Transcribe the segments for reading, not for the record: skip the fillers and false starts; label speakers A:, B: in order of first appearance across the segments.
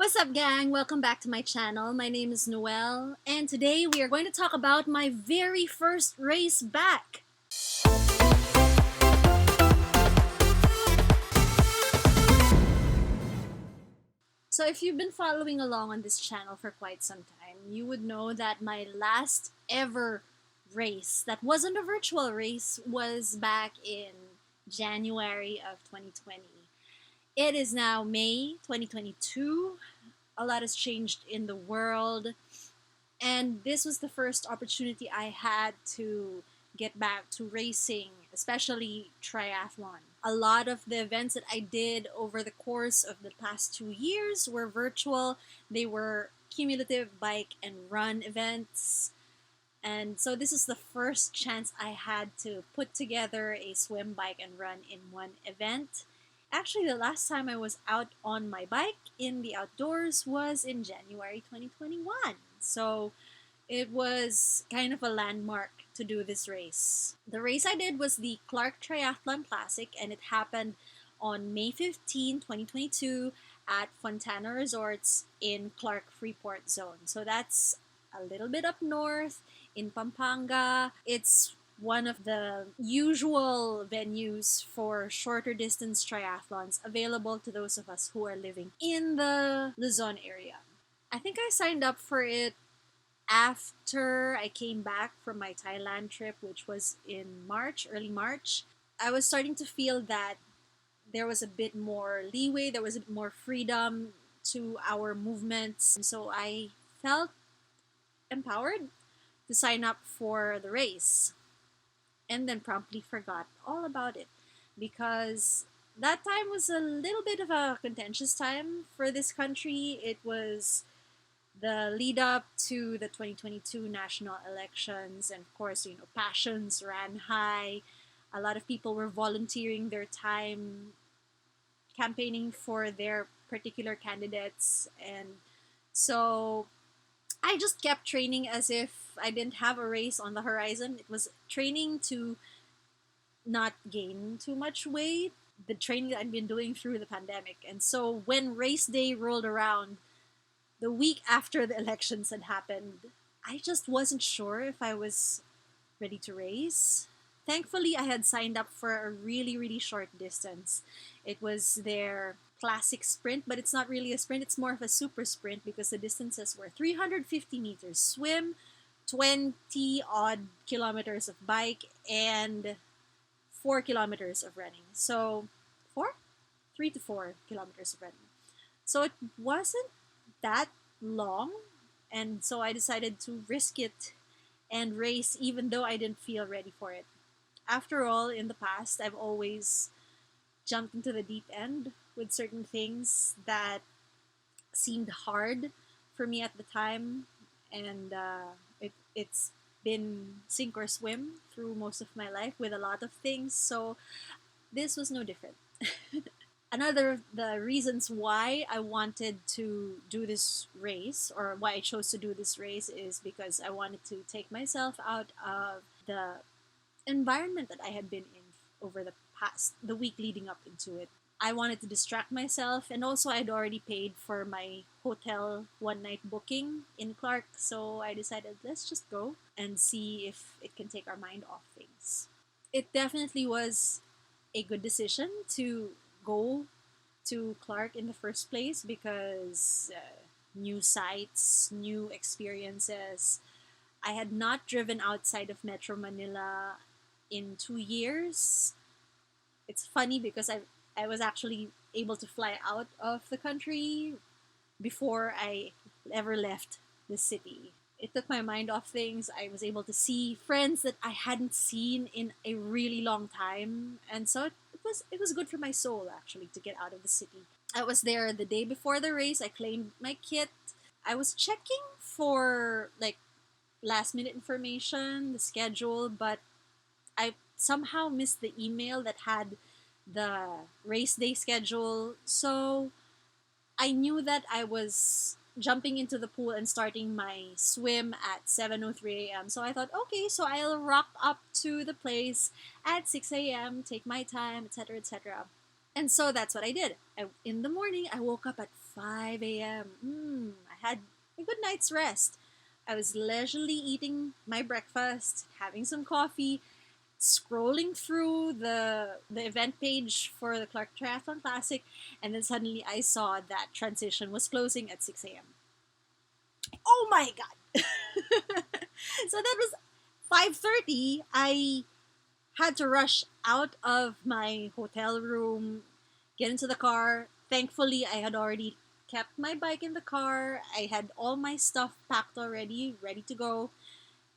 A: What's up, gang? Welcome back to my channel. My name is Noelle, and today we are going to talk about my very first race back. So if you've been following along on this channel for quite some time, you would know that my last ever race that wasn't a virtual race was back in January of 2020. It is now May 2022. A lot has changed in the world, and this was the first opportunity I had to get back to racing, especially triathlon. A lot of the events that I did over the course of the past 2 years were virtual. They were cumulative bike and run events. And so this is the first chance I had to put together a swim, bike, and run in one event. Actually, the last time I was out on my bike in the outdoors was in January 2021. So it was kind of a landmark to do this race. The race I did was the Clark Triathlon Classic, and it happened on May 15, 2022 at Fontana Resorts in Clark Freeport Zone. So that's a little bit up north in Pampanga. It's one of the usual venues for shorter distance triathlons available to those of us who are living in the Luzon area. I think I signed up for it after I came back from my Thailand trip, which was in March, early March. I was starting to feel that there was a bit more leeway, there was a bit more freedom to our movements. And so I felt empowered to sign up for the race, and then promptly forgot all about it because that time was a little bit of a contentious time for this country. It was the lead up to the 2022 national elections, and of course, passions ran high. A lot of people were volunteering their time campaigning for their particular candidates, and so I just kept training as if I didn't have a race on the horizon. It was training to not gain too much weight, the training that I'd been doing through the pandemic. And so when race day rolled around, the week after the elections had happened, I just wasn't sure if I was ready to race. Thankfully, I had signed up for a really, really short distance. It was their classic sprint, but it's not really a sprint, it's more of a super sprint because the distances were 350 meters swim, 20 odd kilometers of bike, and 4 kilometers of running. So 3 to 4 kilometers of running. So it wasn't that long, and so I decided to risk it and race even though I didn't feel ready for it. After all, in the past, I've always jumped into the deep end with certain things that seemed hard for me at the time, and it's been sink or swim through most of my life with a lot of things, so this was no different. Another of the reasons why I wanted to do this race, or why I chose to do this race, is because I wanted to take myself out of the environment that I had been in over the week leading up into it. I wanted to distract myself, and also I'd already paid for my hotel one night booking in Clark, so I decided let's just go and see if it can take our mind off things. It definitely was a good decision to go to Clark in the first place because new sights, new experiences. I had not driven outside of Metro Manila in 2 years. It's funny because I was actually able to fly out of the country before I ever left the city. It took my mind off things. I was able to see friends that I hadn't seen in a really long time, and so it was good for my soul actually to get out of the city. I was there the day before the race. I claimed my kit. I was checking for like last minute information, the schedule, but I somehow missed the email that had the race day schedule. So I knew that I was jumping into the pool and starting my swim at 7:03 a.m. So I thought, okay, so I'll rock up to the place at 6 a.m., take my time, etc., etc. And so that's what I did. In the morning, I woke up at 5 a.m. I had a good night's rest. I was leisurely eating my breakfast, having some coffee, scrolling through the event page for the Clark Triathlon Classic, and then suddenly I saw that transition was closing at 6 a.m. Oh my god! So that was 5:30. I had to rush out of my hotel room, get into the car. Thankfully, I had already kept my bike in the car. I had all my stuff packed already, ready to go,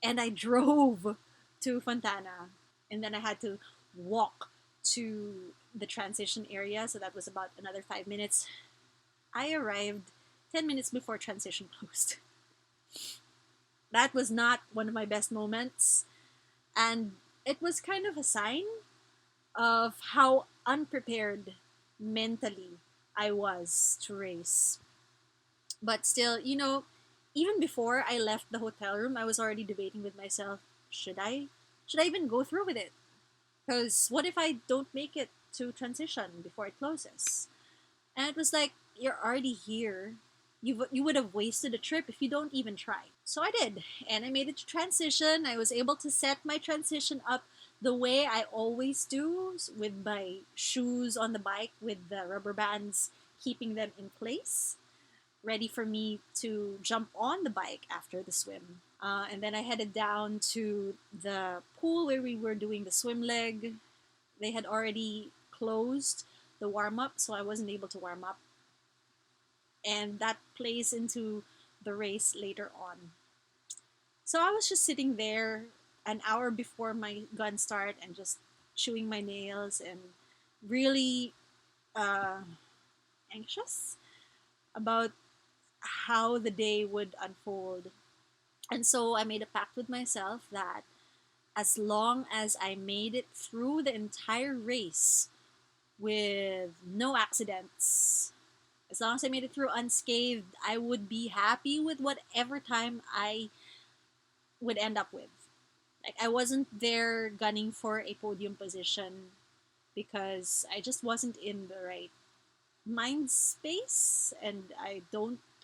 A: and I drove to Fontana. And then I had to walk to the transition area, so that was about another 5 minutes. I arrived 10 minutes before transition closed. That was not one of my best moments, and it was kind of a sign of how unprepared mentally I was to race. But still, even before I left the hotel room, I was already debating with myself, should I should I even go through with it? Because what if I don't make it to transition before it closes? And it was like, you're already here. You would have wasted a trip if you don't even try. So I did, and I made it to transition. I was able to set my transition up the way I always do, with my shoes on the bike with the rubber bands keeping them in place, ready for me to jump on the bike after the swim. And then I headed down to the pool where we were doing the swim leg. They had already closed the warm up, so I wasn't able to warm up. And that plays into the race later on. So I was just sitting there an hour before my gun start and just chewing my nails and really uh, anxious about how the day would unfold. And so I made a pact with myself that as long as I made it through the entire race with no accidents, as long as I made it through unscathed, I would be happy with whatever time I would end up with. Like, I wasn't there gunning for a podium position because I just wasn't in the right mind space, and I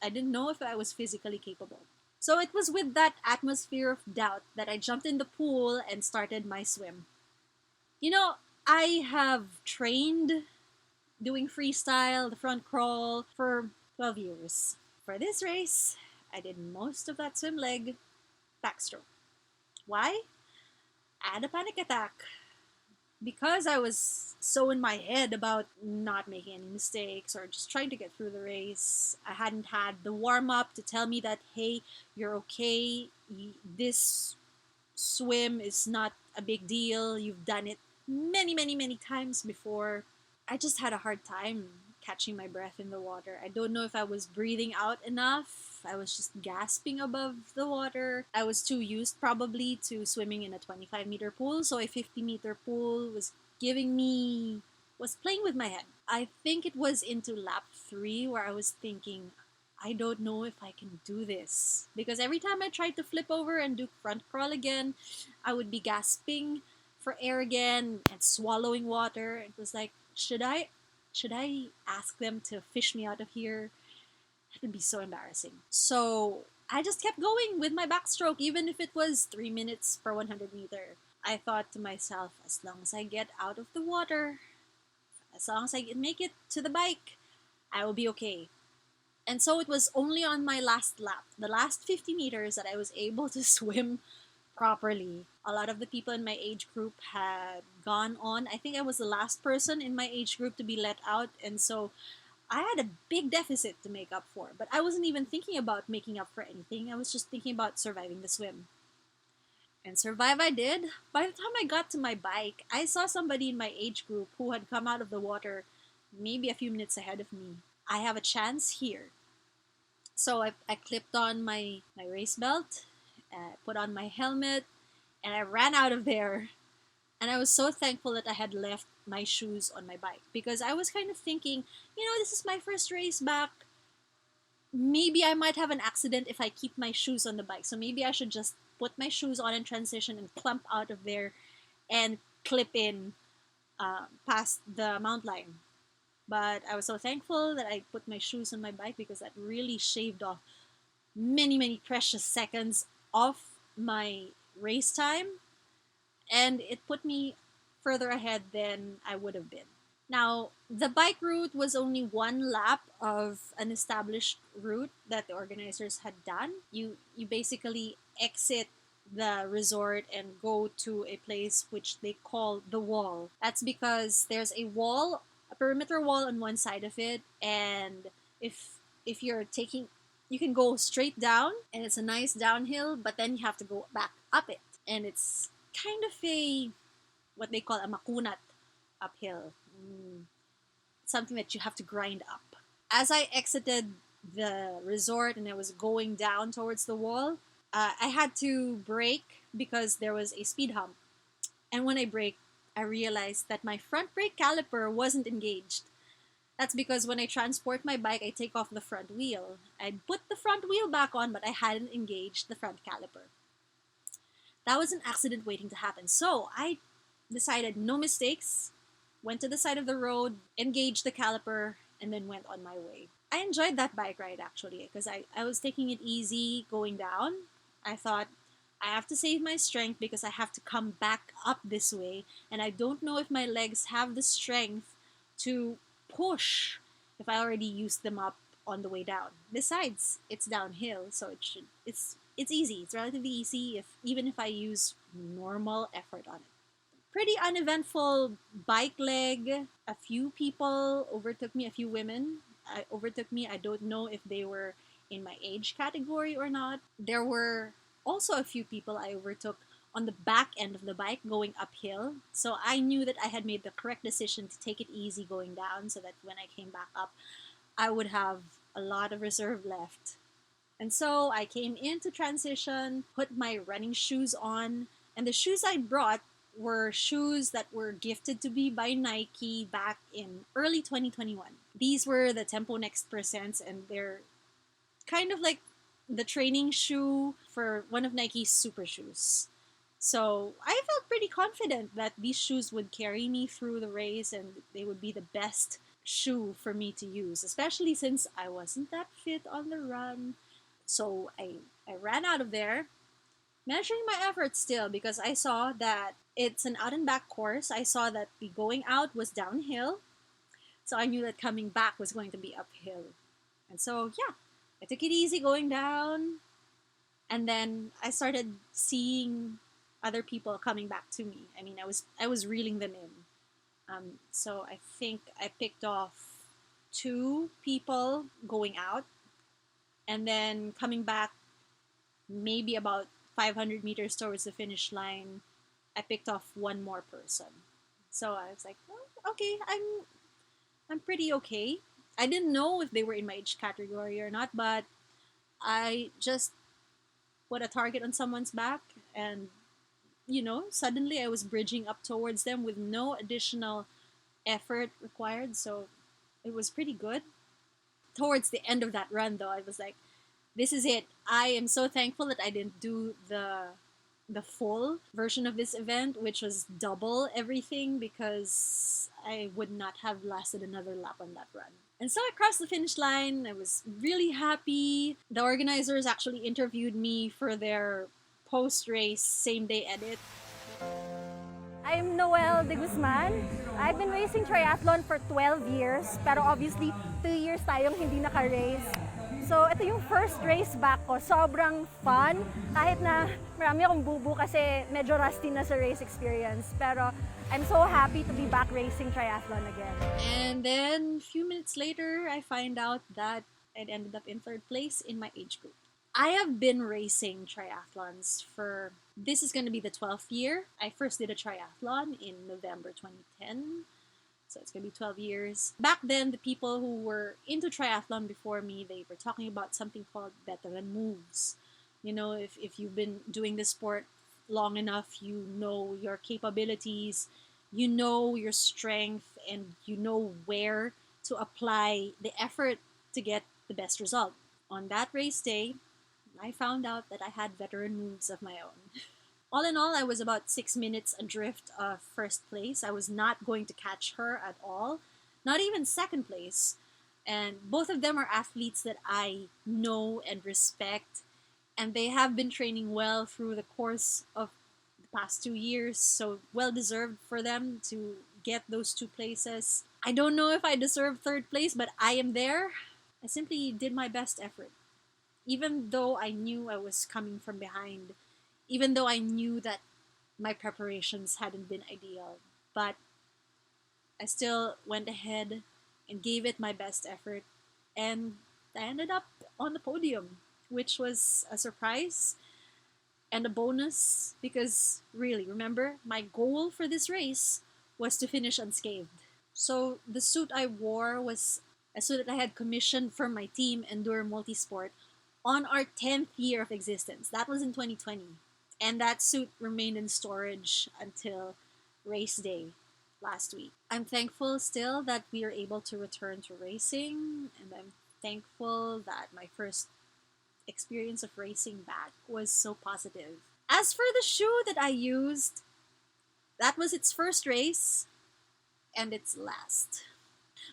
A: didn't know if I was physically capable. So it was with that atmosphere of doubt that I jumped in the pool and started my swim. You know, I have trained doing freestyle, the front crawl, for 12 years. For this race, I did most of that swim leg backstroke. Why? I had a panic attack. Because I was so in my head about not making any mistakes or just trying to get through the race, I hadn't had the warm up to tell me that, hey, you're okay. This swim is not a big deal. You've done it many, many, many times before. I just had a hard time catching my breath in the water. I don't know if I was breathing out enough. I was just gasping above the water. I was too used probably to swimming in a 25-meter pool, so a 50-meter pool was playing with my head. I think it was into lap 3 where I was thinking, I don't know if I can do this. Because every time I tried to flip over and do front crawl again, I would be gasping for air again and swallowing water. It was like, should I ask them to fish me out of here? That would be so embarrassing. So I just kept going with my backstroke, even if it was 3 minutes per 100-meter. I thought to myself, as long as I get out of the water, as long as I can make it to the bike, I will be okay. And so it was only on my last lap, the last 50 meters, that I was able to swim properly. A lot of the people in my age group had gone on. I think I was the last person in my age group to be let out, and so I had a big deficit to make up for. But I wasn't even thinking about making up for anything. I was just thinking about surviving the swim. And survive I did. By the time I got to my bike, I saw somebody in my age group who had come out of the water maybe a few minutes ahead of me. I have a chance here. So I clipped on my race belt, put on my helmet, and I ran out of there. And I was so thankful that I had left my shoes on my bike, because I was kind of thinking, this is my first race back. Maybe I might have an accident if I keep my shoes on the bike. So maybe I should just put my shoes on in transition and clump out of there and clip in past the mount line. But I was so thankful that I put my shoes on my bike because that really shaved off many, many precious seconds off my race time, and it put me further ahead than I would have been. Now, the bike route was only one lap of an established route that the organizers had done. You basically exit the resort and go to a place which they call the wall. That's because there's a wall, a perimeter wall on one side of it, and if you're taking, you can go straight down and it's a nice downhill, but then you have to go back up it. And it's kind of a what they call a makunat uphill. Something that you have to grind up. As I exited the resort and I was going down towards the wall, I had to brake because there was a speed hump. And when I braked, I realized that my front brake caliper wasn't engaged. That's because when I transport my bike, I take off the front wheel. I'd put the front wheel back on, but I hadn't engaged the front caliper. That was an accident waiting to happen. So I decided no mistakes, went to the side of the road, engaged the caliper, and then went on my way. I enjoyed that bike ride actually because I was taking it easy going down. I thought I have to save my strength because I have to come back up this way, and I don't know if my legs have the strength to push if I already used them up on the way down. Besides, it's downhill, so it's easy. It's relatively easy if even if I use normal effort on it. Pretty uneventful bike leg. A few people overtook me, a few women overtook me. I don't know if they were in my age category or not. There were also a few people I overtook on the back end of the bike going uphill. So I knew that I had made the correct decision to take it easy going down so that when I came back up, I would have a lot of reserve left. And so I came into transition, put my running shoes on, and the shoes I brought were shoes that were gifted to me by Nike back in early 2021. These were the Tempo Next Percents, and they're kind of like the training shoe for one of Nike's super shoes. So I felt pretty confident that these shoes would carry me through the race and they would be the best shoe for me to use, especially since I wasn't that fit on the run. So I ran out of there, measuring my efforts still because I saw that it's an out and back course. I saw that the going out was downhill, so I knew that coming back was going to be uphill. And so, yeah, I took it easy going down, and then I started seeing other people coming back to me. I mean, I was reeling them in. So I think I picked off two people going out, and then coming back maybe about 500 meters towards the finish line, I picked off one more person. So I was like, well, okay, I'm pretty okay. I didn't know if they were in my age category or not, but I just put a target on someone's back, and suddenly I was bridging up towards them with no additional effort required. So it was pretty good. Towards the end of that run, though, I was like, this is it. I am so thankful that I didn't do the full version of this event, which was double everything, because I would not have lasted another lap on that run. And so I crossed the finish line. I was really happy. The organizers actually interviewed me for their post-race same-day edit.
B: I'm Noel de Guzman. I've been racing triathlon for 12 years, pero obviously 2 years tayong hindi naka-race. So ito yung first race back ko. Sobrang fun. Kahit na marami akong bubu kasi medyo rusty na sa race experience. Pero I'm so happy to be back racing triathlon again.
A: And then a few minutes later, I find out that I'd ended up in third place in my age group. I have been racing triathlons for, this is going to be the 12th year. I first did a triathlon in November 2010. So it's going to be 12 years. Back then, the people who were into triathlon before me, they were talking about something called veteran moves. If you've been doing this sport long enough, you know your capabilities, you know your strength, and you know where to apply the effort to get the best result. On that race day, I found out that I had veteran moves of my own. All in all, I was about 6 minutes adrift of first place. I was not going to catch her at all. not even second place. And both of them are athletes that I know and respect, and they have been training well through the course of the past 2 years, so well deserved for them to get those two places. I don't know if I deserve third place, but I am there. I simply did my best effort. Even though I knew I was coming from behind, even though I knew that my preparations hadn't been ideal, but I still went ahead and gave it my best effort, and I ended up on the podium, which was a surprise and a bonus because, really, remember, my goal for this race was to finish unscathed. So the suit I wore was a suit that I had commissioned from my team, Endure Multisport, on our 10th year of existence. That was in 2020. And that suit remained in storage until race day last week. I'm thankful still that we are able to return to racing, and I'm thankful that my first experience of racing back was so positive. As for the shoe that I used, that was its first race and its last.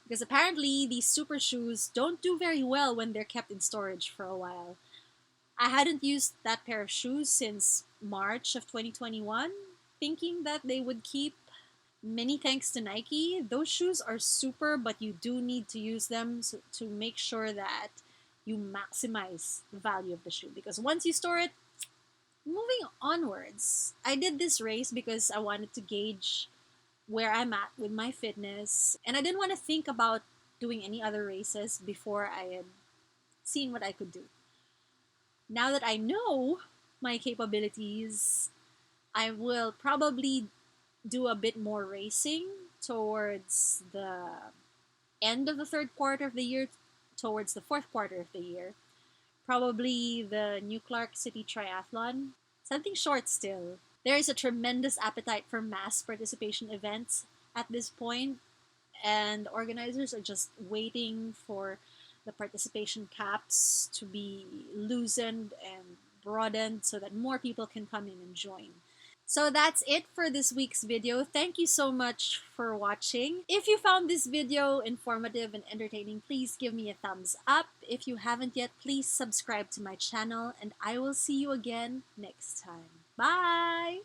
A: Because apparently these super shoes don't do very well when they're kept in storage for a while. I hadn't used that pair of shoes since March of 2021, thinking that they would keep. Many thanks to Nike. Those shoes are super, but you do need to use them to make sure that you maximize the value of the shoe. Because once you store it, moving onwards, I did this race because I wanted to gauge where I'm at with my fitness, and I didn't want to think about doing any other races before I had seen what I could do. Now that I know my capabilities, I will probably do a bit more racing towards the end of the third quarter of the year, towards the fourth quarter of the year. Probably the new Clark City Triathlon. Something short still. There is a tremendous appetite for mass participation events at this point, and organizers are just waiting for the participation caps to be loosened and broadened so that more people can come in and join. So that's it for this week's video. Thank you so much for watching. If you found this video informative and entertaining, please give me a thumbs up. If you haven't yet, please subscribe to my channel, and I will see you again next time. Bye!